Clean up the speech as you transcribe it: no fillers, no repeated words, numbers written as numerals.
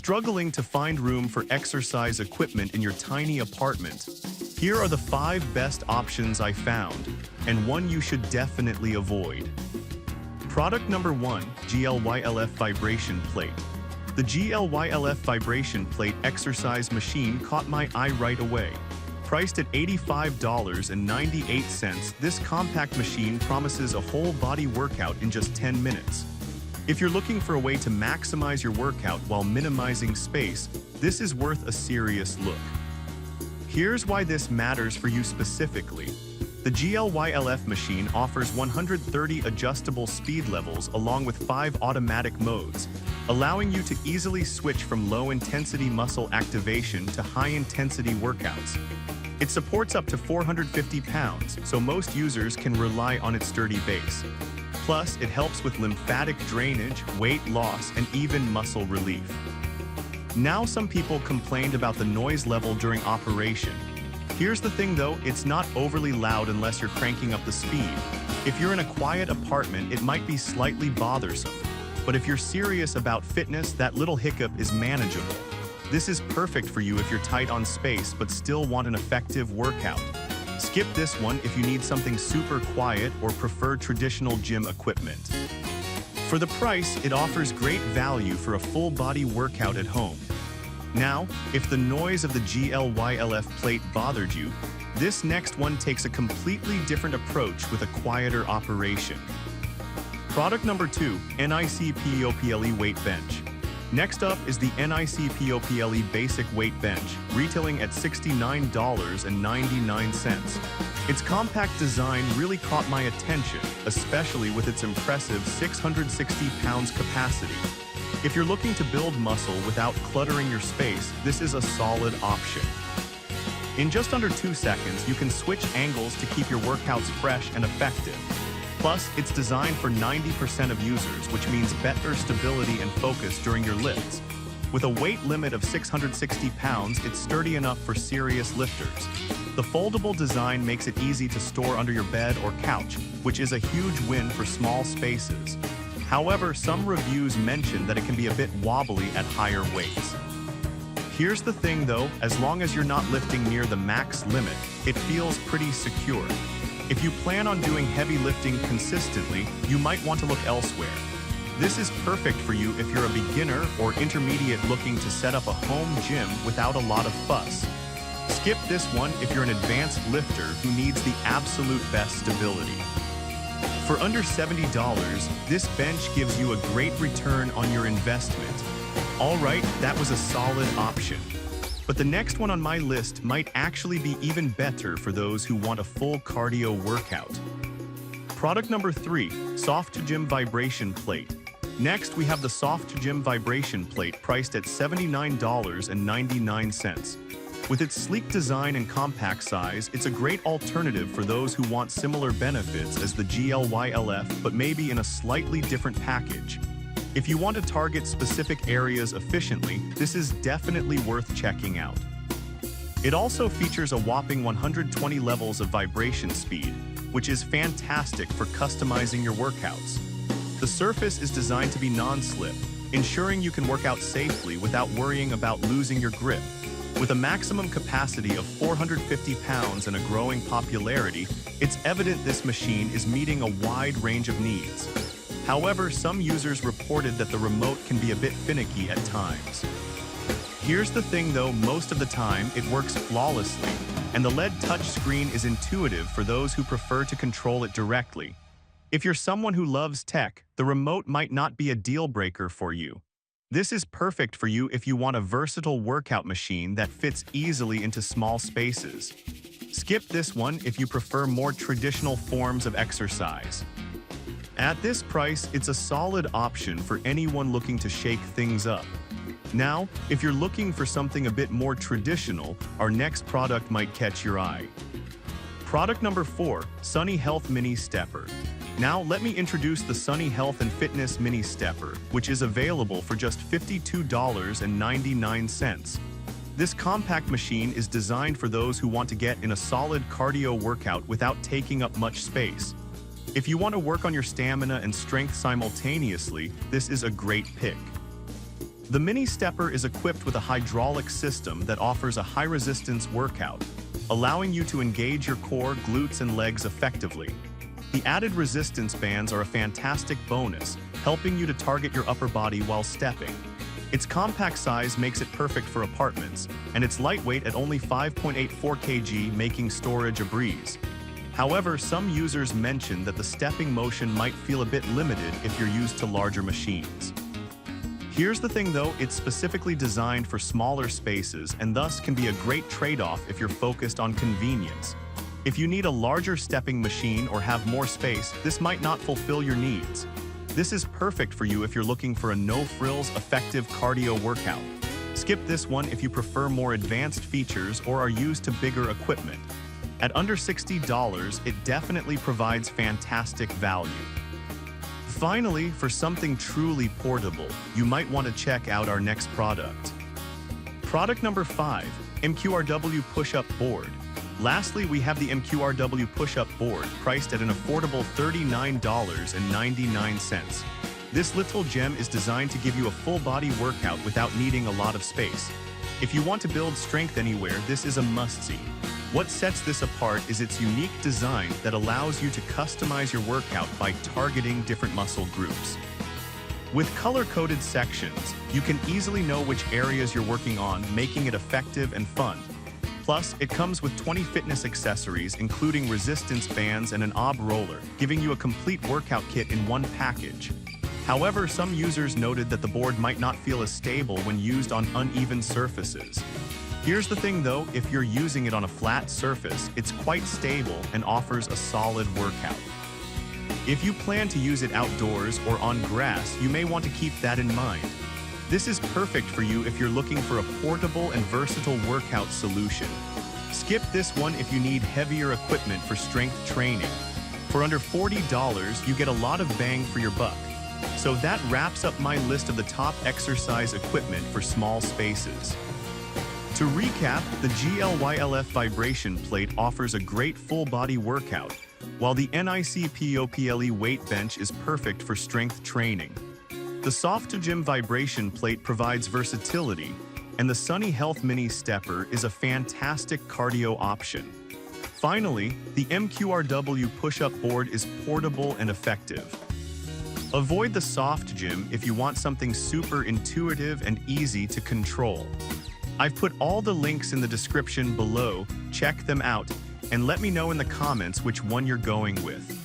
Struggling to find room for exercise equipment in your tiny apartment? Here are the 5 best options I found, and one you should definitely avoid. Product number 1, GLYLF Vibration Plate. The GLYLF Vibration Plate exercise machine caught my eye right away. Priced at $85.98, this compact machine promises a whole body workout in just 10 minutes. If you're looking for a way to maximize your workout while minimizing space, this is worth a serious look. Here's why this matters for you specifically. The GLYLF machine offers 130 adjustable speed levels along with 5 automatic modes, allowing you to easily switch from low-intensity muscle activation to high-intensity workouts. It supports up to 450 pounds, so most users can rely on its sturdy base. Plus, it helps with lymphatic drainage, weight loss, and even muscle relief. Now, some people complained about the noise level during operation. Here's the thing though, it's not overly loud unless you're cranking up the speed. If you're in a quiet apartment, it might be slightly bothersome. But if you're serious about fitness, that little hiccup is manageable. This is perfect for you if you're tight on space but still want an effective workout. Skip this one if you need something super quiet or prefer traditional gym equipment. For the price, it offers great value for a full-body workout at home. Now, if the noise of the GLYLF plate bothered you, this next one takes a completely different approach with a quieter operation. Product number 2, NIC-POPLE Weight Bench. Next up is the NIC-POPLE Basic Weight Bench, retailing at $69.99. Its compact design really caught my attention, especially with its impressive 660 pounds capacity. If you're looking to build muscle without cluttering your space, this is a solid option. In just under 2 seconds, you can switch angles to keep your workouts fresh and effective. Plus, it's designed for 90% of users, which means better stability and focus during your lifts. With a weight limit of 660 pounds, it's sturdy enough for serious lifters. The foldable design makes it easy to store under your bed or couch, which is a huge win for small spaces. However, some reviews mention that it can be a bit wobbly at higher weights. Here's the thing though, as long as you're not lifting near the max limit, it feels pretty secure. If you plan on doing heavy lifting consistently, you might want to look elsewhere. This is perfect for you if you're a beginner or intermediate looking to set up a home gym without a lot of fuss. Skip this one if you're an advanced lifter who needs the absolute best stability. For under $70, this bench gives you a great return on your investment. Alright, that was a solid option. But the next one on my list might actually be even better for those who want a full cardio workout. Product number 3, Soft Gym Vibration Plate. Next, we have the Soft Gym Vibration Plate priced at $79.99. With its sleek design and compact size, it's a great alternative for those who want similar benefits as the GLYLF, but maybe in a slightly different package. If you want to target specific areas efficiently, this is definitely worth checking out. It also features a whopping 120 levels of vibration speed, which is fantastic for customizing your workouts. The surface is designed to be non-slip, ensuring you can work out safely without worrying about losing your grip. With a maximum capacity of 450 pounds and a growing popularity, it's evident this machine is meeting a wide range of needs. However, some users reported that the remote can be a bit finicky at times. Here's the thing though, most of the time it works flawlessly, and the LED touchscreen is intuitive for those who prefer to control it directly. If you're someone who loves tech, the remote might not be a deal breaker for you. This is perfect for you if you want a versatile workout machine that fits easily into small spaces. Skip this one if you prefer more traditional forms of exercise. At this price, it's a solid option for anyone looking to shake things up. Now, if you're looking for something a bit more traditional, our next product might catch your eye. Product number 4, Sunny Health Mini Stepper. Now, let me introduce the Sunny Health and Fitness Mini Stepper, which is available for just $52.99. This compact machine is designed for those who want to get in a solid cardio workout without taking up much space. If you want to work on your stamina and strength simultaneously, this is a great pick. The mini stepper is equipped with a hydraulic system that offers a high-resistance workout, allowing you to engage your core, glutes, and legs effectively. The added resistance bands are a fantastic bonus, helping you to target your upper body while stepping. Its compact size makes it perfect for apartments, and it's lightweight at only 5.84 kg, making storage a breeze. However, some users mention that the stepping motion might feel a bit limited if you're used to larger machines. Here's the thing though, it's specifically designed for smaller spaces and thus can be a great trade-off if you're focused on convenience. If you need a larger stepping machine or have more space, this might not fulfill your needs. This is perfect for you if you're looking for a no-frills, effective cardio workout. Skip this one if you prefer more advanced features or are used to bigger equipment. At under $60, it definitely provides fantastic value. Finally, for something truly portable, you might want to check out our next product. Product number 5, MQRW Push-Up Board. Lastly, we have the MQRW Push-Up Board, priced at an affordable $39.99. This little gem is designed to give you a full-body workout without needing a lot of space. If you want to build strength anywhere, this is a must-see. What sets this apart is its unique design that allows you to customize your workout by targeting different muscle groups. With color-coded sections, you can easily know which areas you're working on, making it effective and fun. Plus, it comes with 20 fitness accessories, including resistance bands and an ob roller, giving you a complete workout kit in one package. However, some users noted that the board might not feel as stable when used on uneven surfaces. Here's the thing though, if you're using it on a flat surface, it's quite stable and offers a solid workout. If you plan to use it outdoors or on grass, you may want to keep that in mind. This is perfect for you if you're looking for a portable and versatile workout solution. Skip this one if you need heavier equipment for strength training. For under $40, you get a lot of bang for your buck. So that wraps up my list of the top exercise equipment for small spaces. To recap, the GLYLF vibration plate offers a great full-body workout, while the NICPOPLE weight bench is perfect for strength training. The Soft2Gym vibration plate provides versatility, and the Sunny Health Mini Stepper is a fantastic cardio option. Finally, the MQRW push-up board is portable and effective. Avoid the Soft2Gym if you want something super intuitive and easy to control. I've put all the links in the description below, check them out, and let me know in the comments which one you're going with.